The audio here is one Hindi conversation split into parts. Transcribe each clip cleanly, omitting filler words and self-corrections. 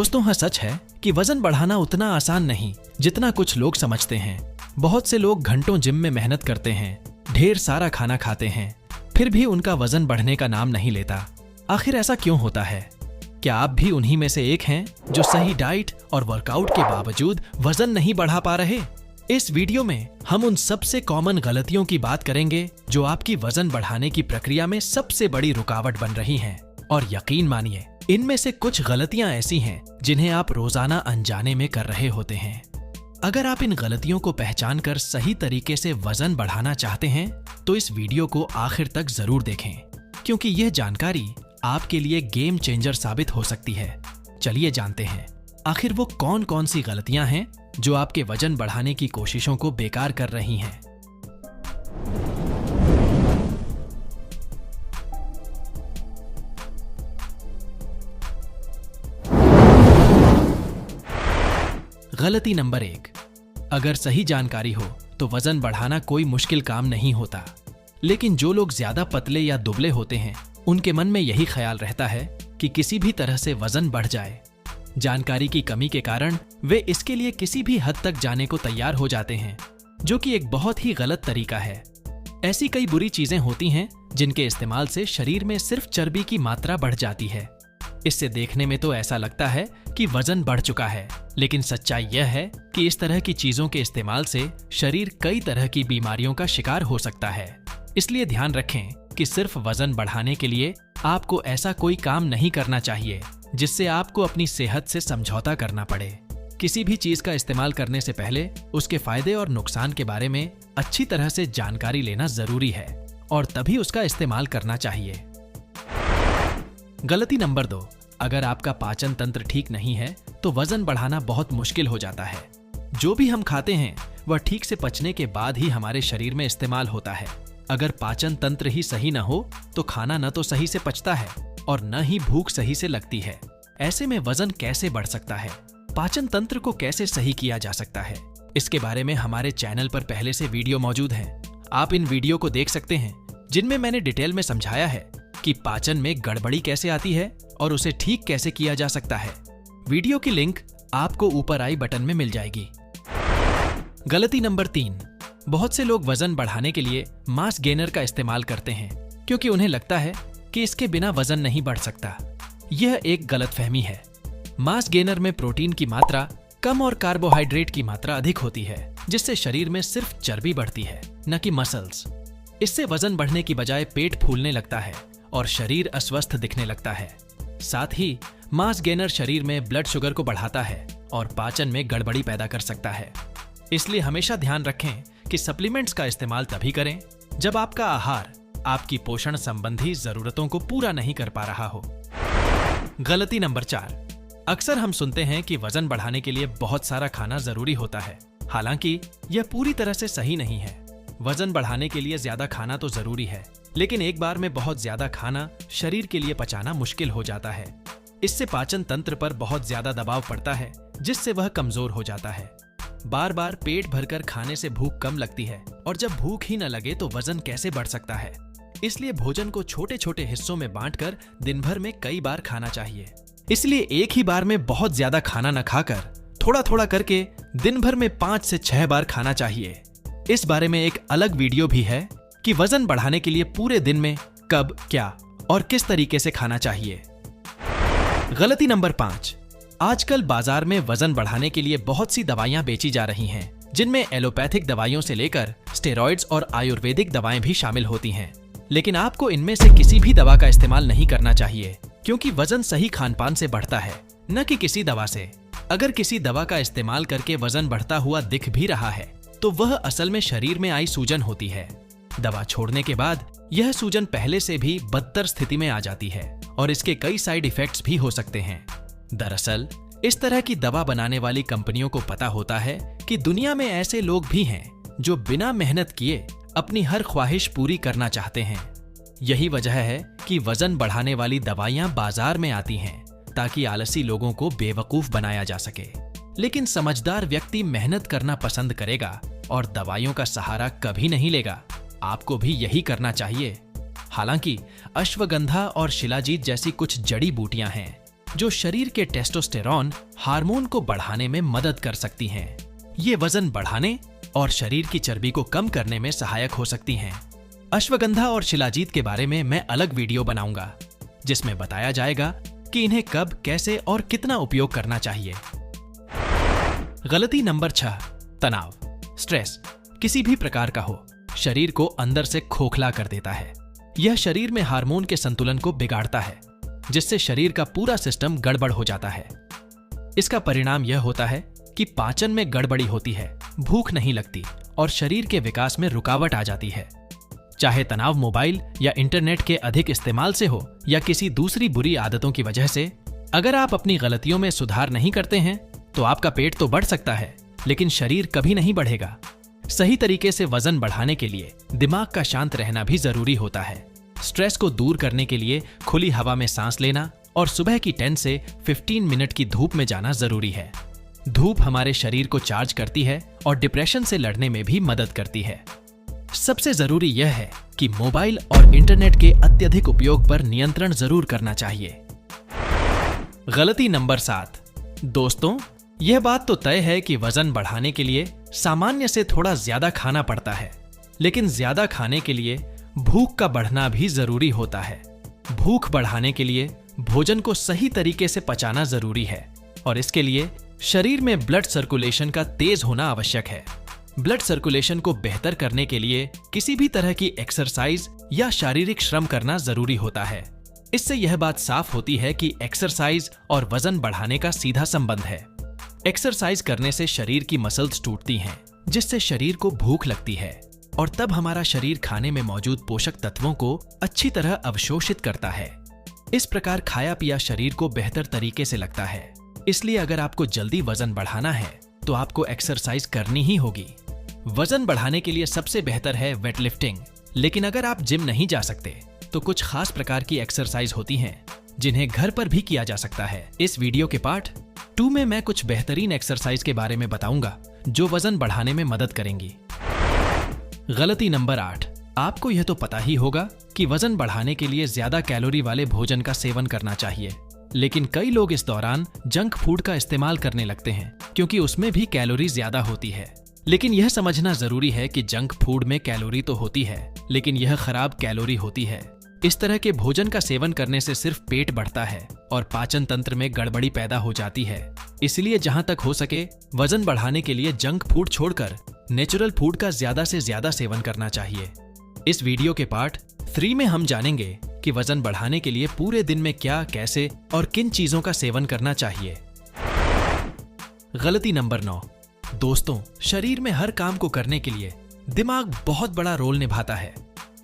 दोस्तों, हाँ सच है कि वजन बढ़ाना उतना आसान नहीं जितना कुछ लोग समझते हैं। बहुत से लोग घंटों जिम में मेहनत करते हैं, ढेर सारा खाना खाते हैं, फिर भी उनका वजन बढ़ने का नाम नहीं लेता। आखिर ऐसा क्यों होता है? क्या आप भी उन्हीं में से एक हैं जो सही डाइट और वर्कआउट के बावजूद वजन नहीं बढ़ा पा रहे? इस वीडियो में हम उन सबसे कॉमन गलतियों की बात करेंगे जो आपकी वजन बढ़ाने की प्रक्रिया में सबसे बड़ी रुकावट बन रही हैं। और यकीन मानिए, इनमें से कुछ गलतियां ऐसी हैं जिन्हें आप रोजाना अनजाने में कर रहे होते हैं। अगर आप इन गलतियों को पहचान कर सही तरीके से वजन बढ़ाना चाहते हैं तो इस वीडियो को आखिर तक जरूर देखें, क्योंकि यह जानकारी आपके लिए गेम चेंजर साबित हो सकती है। चलिए जानते हैं आखिर वो कौन कौन सी गलतियां हैं जो आपके वजन बढ़ाने की कोशिशों को बेकार कर रही हैं। गलती नंबर 1, अगर सही जानकारी हो तो वजन बढ़ाना कोई मुश्किल काम नहीं होता। लेकिन जो लोग ज्यादा पतले या दुबले होते हैं, उनके मन में यही ख्याल रहता है कि किसी भी तरह से वजन बढ़ जाए। जानकारी की कमी के कारण वे इसके लिए किसी भी हद तक जाने को तैयार हो जाते हैं, जो कि एक बहुत ही गलत तरीका है। ऐसी कई बुरी चीजें होती हैं जिनके इस्तेमाल से शरीर में सिर्फ चर्बी की मात्रा बढ़ जाती है। इससे देखने में तो ऐसा लगता है कि वजन बढ़ चुका है, लेकिन सच्चाई यह है कि इस तरह की चीजों के इस्तेमाल से शरीर कई तरह की बीमारियों का शिकार हो सकता है। इसलिए ध्यान रखें कि सिर्फ वजन बढ़ाने के लिए आपको ऐसा कोई काम नहीं करना चाहिए जिससे आपको अपनी सेहत से समझौता करना पड़े। किसी भी चीज का इस्तेमाल करने से पहले उसके फायदे और नुकसान के बारे में अच्छी तरह से जानकारी लेना जरूरी है और तभी उसका इस्तेमाल करना चाहिए। गलती नंबर 2, अगर आपका पाचन तंत्र ठीक नहीं है तो वजन बढ़ाना बहुत मुश्किल हो जाता है। जो भी हम खाते हैं वह ठीक से पचने के बाद ही हमारे शरीर में इस्तेमाल होता है। अगर पाचन तंत्र ही सही न हो तो खाना न तो सही से पचता है और न ही भूख सही से लगती है। ऐसे में वजन कैसे बढ़ सकता है? पाचन तंत्र को कैसे सही किया जा सकता है? इसके बारे में हमारे चैनल पर पहले से वीडियो मौजूद हैं। आप इन वीडियो को देख सकते हैं जिनमें मैंने डिटेल में समझाया है कि पाचन में गड़बड़ी कैसे आती है और उसे ठीक कैसे किया जा सकता है। वीडियो की लिंक आपको ऊपर आई बटन में मिल जाएगी। गलती नंबर 3, बहुत से लोग वजन बढ़ाने के लिए मास गेनर का इस्तेमाल करते हैं क्योंकि उन्हें लगता है कि इसके बिना वजन नहीं बढ़ सकता। यह एक गलतफहमी है। मास गेनर में प्रोटीन की मात्रा कम और कार्बोहाइड्रेट की मात्रा अधिक होती है, जिससे शरीर में सिर्फ चर्बी बढ़ती है, न कि मसल्स। इससे वजन बढ़ने की बजाय पेट फूलने लगता है और शरीर अस्वस्थ दिखने लगता है। साथ ही मास गेनर शरीर में ब्लड शुगर को बढ़ाता है और पाचन में गड़बड़ी पैदा कर सकता है। इसलिए हमेशा ध्यान रखें कि सप्लीमेंट्स का इस्तेमाल तभी करें जब आपका आहार आपकी पोषण संबंधी जरूरतों को पूरा नहीं कर पा रहा हो। गलती नंबर 4, अक्सर हम सुनते हैं कि वजन बढ़ाने के लिए बहुत सारा खाना जरूरी होता है। हालांकि यह पूरी तरह से सही नहीं है। वजन बढ़ाने के लिए ज्यादा खाना तो जरूरी है, लेकिन एक बार में बहुत ज्यादा खाना शरीर के लिए पचाना मुश्किल हो जाता है। इससे पाचन तंत्र पर बहुत ज्यादा दबाव पड़ता है, जिससे वह कमजोर हो जाता है। बार बार पेट भरकर खाने से भूख कम लगती है और जब भूख ही न लगे तो वजन कैसे बढ़ सकता है? इसलिए भोजन को छोटे छोटे हिस्सों में बांटकर दिन भर में कई बार खाना चाहिए। इसलिए एक ही बार में बहुत ज्यादा खाना न खाकर थोड़ा थोड़ा करके दिन भर में 5 से 6 बार खाना चाहिए। इस बारे में एक अलग वीडियो भी है कि वजन बढ़ाने के लिए पूरे दिन में कब, क्या और किस तरीके से खाना चाहिए। गलती नंबर 5, आजकल बाजार में वजन बढ़ाने के लिए बहुत सी दवाइयां बेची जा रही हैं, जिनमें एलोपैथिक दवाइयों से लेकर स्टेरॉइड्स और आयुर्वेदिक दवाएं भी शामिल होती हैं। लेकिन आपको इनमें से किसी भी दवा का इस्तेमाल नहीं करना चाहिए, क्योंकि वजन सही खानपान से बढ़ता है, न कि किसी दवा से। अगर किसी दवा का इस्तेमाल करके वजन बढ़ता हुआ दिख भी रहा है तो वह असल में शरीर में आई सूजन होती है। दवा छोड़ने के बाद यह सूजन पहले से भी बदतर स्थिति में आ जाती है और इसके कई साइड इफेक्ट्स भी हो सकते हैं। दरअसल इस तरह की दवा बनाने वाली कंपनियों को पता होता है कि दुनिया में ऐसे लोग भी हैं जो बिना मेहनत किए अपनी हर ख्वाहिश पूरी करना चाहते हैं। यही वजह है कि वजन बढ़ाने वाली दवाइयां बाजार में आती हैं ताकि आलसी लोगों को बेवकूफ बनाया जा सके। लेकिन समझदार व्यक्ति मेहनत करना पसंद करेगा और दवाइयों का सहारा कभी नहीं लेगा। आपको भी यही करना चाहिए। हालांकि अश्वगंधा और शिलाजीत जैसी कुछ जड़ी बूटियां हैं जो शरीर के टेस्टोस्टेरॉन हार्मोन को बढ़ाने में मदद कर सकती हैं। ये वजन बढ़ाने और शरीर की चर्बी को कम करने में सहायक हो सकती हैं। अश्वगंधा और शिलाजीत के बारे में मैं अलग वीडियो बनाऊंगा, जिसमें बताया जाएगा कि इन्हें कब, कैसे और कितना उपयोग करना चाहिए। गलती नंबर 6, तनाव। स्ट्रेस किसी भी प्रकार का हो, शरीर को अंदर से खोखला कर देता है। यह शरीर में हार्मोन के संतुलन को बिगाड़ता है, जिससे शरीर का पूरा सिस्टम गड़बड़ हो जाता है। इसका परिणाम यह होता है कि पाचन में गड़बड़ी होती है, भूख नहीं लगती और शरीर के विकास में रुकावट आ जाती है। चाहे तनाव मोबाइल या इंटरनेट के अधिक इस्तेमाल से हो या किसी दूसरी बुरी आदतों की वजह से, अगर आप अपनी गलतियों में सुधार नहीं करते हैं तो आपका पेट तो बढ़ सकता है, लेकिन शरीर कभी नहीं बढ़ेगा। सही तरीके से वजन बढ़ाने के लिए दिमाग का शांत रहना भी जरूरी होता है। स्ट्रेस को दूर करने के लिए खुली हवा में सांस लेना और सुबह की 10 से 15 मिनट की धूप में जाना जरूरी है। धूप हमारे शरीर को चार्ज करती है और डिप्रेशन से लड़ने में भी मदद करती है। सबसे जरूरी यह है कि मोबाइल और इंटरनेट के अत्यधिक उपयोग पर नियंत्रण जरूर करना चाहिए। गलती नंबर 7, दोस्तों, यह बात तो तय है कि वजन बढ़ाने के लिए सामान्य से थोड़ा ज्यादा खाना पड़ता है, लेकिन ज्यादा खाने के लिए भूख का बढ़ना भी जरूरी होता है। भूख बढ़ाने के लिए भोजन को सही तरीके से पचाना जरूरी है और इसके लिए शरीर में ब्लड सर्कुलेशन का तेज होना आवश्यक है। ब्लड सर्कुलेशन को बेहतर करने के लिए किसी भी तरह की एक्सरसाइज या शारीरिक श्रम करना जरूरी होता है। इससे यह बात साफ होती है कि एक्सरसाइज और वजन बढ़ाने का सीधा संबंध है। एक्सरसाइज करने से शरीर की मसल्स टूटती हैं, जिससे शरीर को भूख लगती है और तब हमारा शरीर खाने में मौजूद पोषक तत्वों को अच्छी तरह अवशोषित करता है। इस प्रकार खाया पिया शरीर को बेहतर तरीके से लगता है। इसलिए अगर आपको जल्दी वजन बढ़ाना है तो आपको एक्सरसाइज करनी ही होगी। वजन बढ़ाने के लिए सबसे बेहतर है वेट लिफ्टिंग, लेकिन अगर आप जिम नहीं जा सकते तो कुछ खास प्रकार की एक्सरसाइज होती हैं जिन्हें घर पर भी किया जा सकता है। इस वीडियो के पार्ट 2 में मैं कुछ बेहतरीन एक्सरसाइज के बारे में बताऊंगा जो वजन बढ़ाने में मदद करेंगी। गलती नंबर 8, आपको यह तो पता ही होगा कि वजन बढ़ाने के लिए ज्यादा कैलोरी वाले भोजन का सेवन करना चाहिए, लेकिन कई लोग इस दौरान जंक फूड का इस्तेमाल करने लगते हैं क्योंकि उसमें भी कैलोरी ज्यादा होती है। लेकिन यह समझना जरूरी है कि जंक फूड में कैलोरी तो होती है, लेकिन यह खराब कैलोरी होती है। इस तरह के भोजन का सेवन करने से सिर्फ पेट बढ़ता है और पाचन तंत्र में गड़बड़ी पैदा हो जाती है। इसलिए जहां तक हो सके वजन बढ़ाने के लिए जंक फूड छोड़कर नेचुरल फूड का ज्यादा से ज्यादा सेवन करना चाहिए। इस वीडियो के पार्ट 3 में हम जानेंगे कि वजन बढ़ाने के लिए पूरे दिन में क्या, कैसे और किन चीजों का सेवन करना चाहिए। गलती नंबर 9, दोस्तों, शरीर में हर काम को करने के लिए दिमाग बहुत बड़ा रोल निभाता है।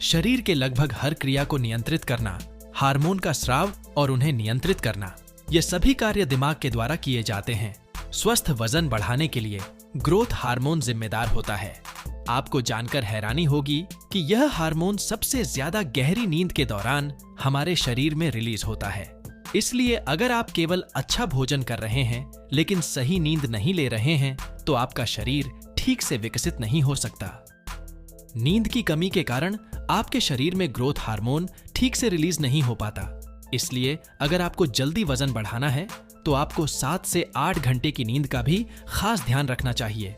शरीर के लगभग हर क्रिया को नियंत्रित करना, हार्मोन का स्राव और उन्हें नियंत्रित करना, ये सभी कार्य दिमाग के द्वारा किए जाते हैं। स्वस्थ वजन बढ़ाने के लिए ग्रोथ हार्मोन जिम्मेदार होता है। आपको जानकर हैरानी होगी कि यह हार्मोन सबसे ज्यादा गहरी नींद के दौरान हमारे शरीर में रिलीज होता है। इसलिए अगर आप केवल अच्छा भोजन कर रहे हैं लेकिन सही नींद नहीं ले रहे हैं तो आपका शरीर ठीक से विकसित नहीं हो सकता। नींद की कमी के कारण आपके शरीर में ग्रोथ हार्मोन ठीक से रिलीज नहीं हो पाता। इसलिए अगर आपको जल्दी वजन बढ़ाना है तो आपको 7 से 8 घंटे की नींद का भी खास ध्यान रखना चाहिए।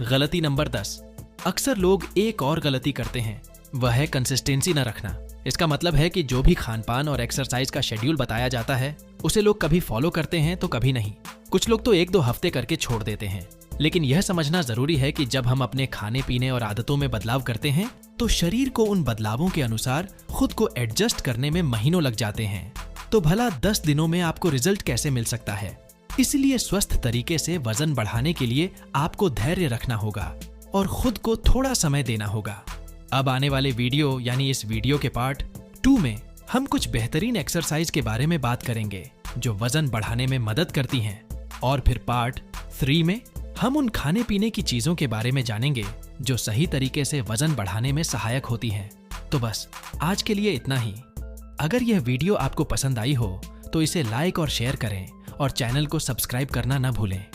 गलती नंबर 10, अक्सर लोग एक और गलती करते हैं, वह है कंसिस्टेंसी न रखना। इसका मतलब है कि जो भी खानपान और एक्सरसाइज का शेड्यूल बताया जाता है उसे लोग कभी फॉलो करते हैं तो कभी नहीं। कुछ लोग तो 1-2 हफ्ते करके छोड़ देते हैं। लेकिन यह समझना जरूरी है कि जब हम अपने खाने पीने और आदतों में बदलाव करते हैं तो शरीर को उन बदलावों के अनुसार खुद को एडजस्ट करने में महीनों लग जाते हैं। तो भला 10 दिनों में आपको रिजल्ट कैसे मिल सकता है? इसलिए स्वस्थ तरीके से वजन बढ़ाने के लिए आपको धैर्य रखना होगा और खुद को थोड़ा समय देना होगा। अब आने वाले वीडियो यानी इस वीडियो के पार्ट 2 में हम कुछ बेहतरीन एक्सरसाइज के बारे में बात करेंगे जो वजन बढ़ाने में मदद करती हैं, और फिर पार्ट 3 में हम उन खाने पीने की चीजों के बारे में जानेंगे जो सही तरीके से वजन बढ़ाने में सहायक होती हैं। तो बस आज के लिए इतना ही। अगर यह वीडियो आपको पसंद आई हो तो इसे लाइक और शेयर करें और चैनल को सब्सक्राइब करना न भूलें।